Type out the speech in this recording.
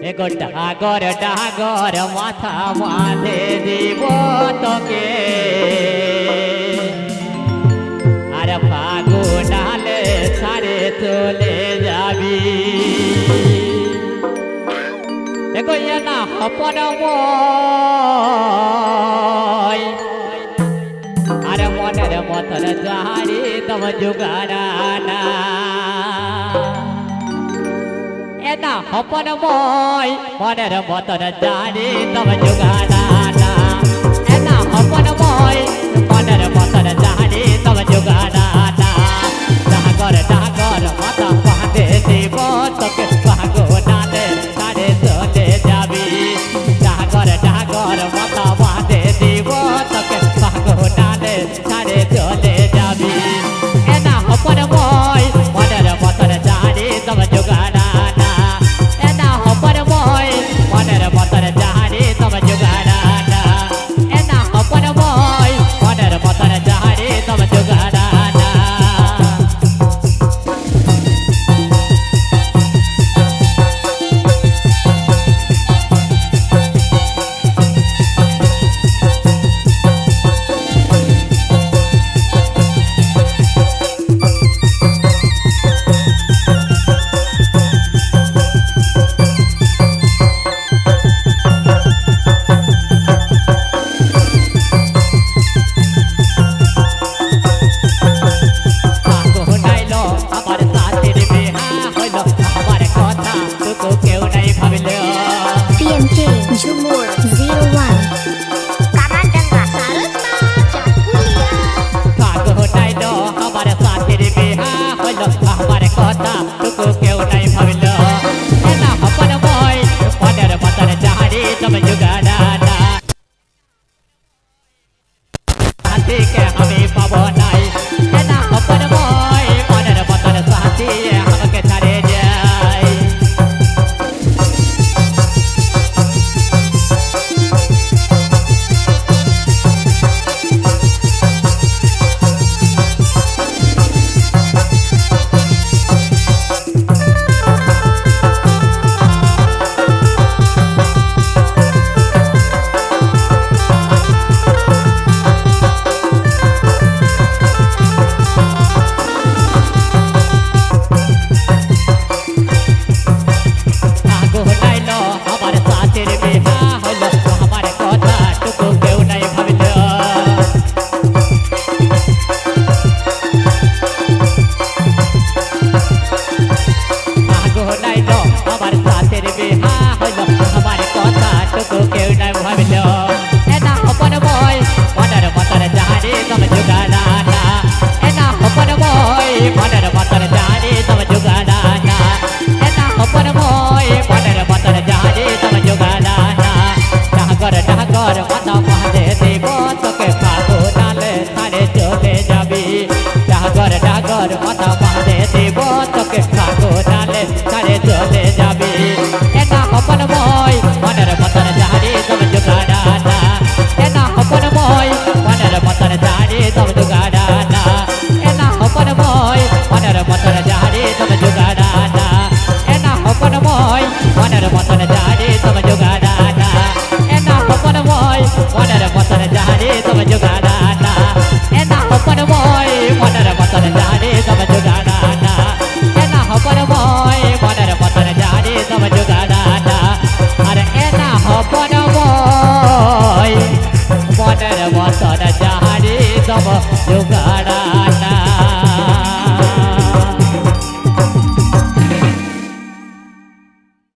এগো ডাগর ডাগর মাথা বাঁধে দিব তোকে আর ফাগুন আলে ছাড়ে চলে যাবি এগো না হপনময় আর মনের মতন জাহারি তব জুগারানা এনা হপনময় মনের মতন জাহারি তব জুগারানা এনা হপনময় মনের মতন জাহারি তব জুগারানা ডাগর ডাগর মাথা বাঁধে দিব তোকে ফাগুনালে ছাড়ে চলে যাবি ডাগর ডাগর মাথা বাঁধে দিব তোকে ফাগুনালে ছাড়ে চলে যাবি এনা হপনময় মনের মতন জাহারি তব জুগারানা এনা হপনময় মনের মতন জাহারি তব জুগারানা এনা হপনময় মনের মতন জাহারি তব জুগারানা PMK Jumur 01 Kamandanga Sarasma Jatpulia ফাগুনাইলো আমার সাথীর বিহা হইল আমার কথা টুকু কেউ নাই ভাবিল এনা হপনময় মনের মতন জাহারি তব জুগারানা সাথীকে আমি পাব নাই এনা হপনময় মনের মতন সাথী আমাকে ছাড়ে যায় ফাগুনাইলো আমার সাথীর বিহা হইল আমার কথা টুকু কেউ নাই ভাবিল ফাগুনাইলো আমার সাথীর বিহা হইল আমার কথা টুকু কেউ নাই ভাবিল এনা হপনময় মনের মতন জাহারি তব জুগারানা এনা হপনময় মনের মতন জাহারি তব জুগারানা এনা হপনময় মনের মতন জাহারি তব জুগারানা ডাগর ডাগর মাথা বাঁধে দিব তোকে ফাগুনালে ছাড়ে চলে যাবি ডাগর ডাগর মাথা বাঁধে দিব তোকে ফাগুনালে ছাড়ে চলে যাবি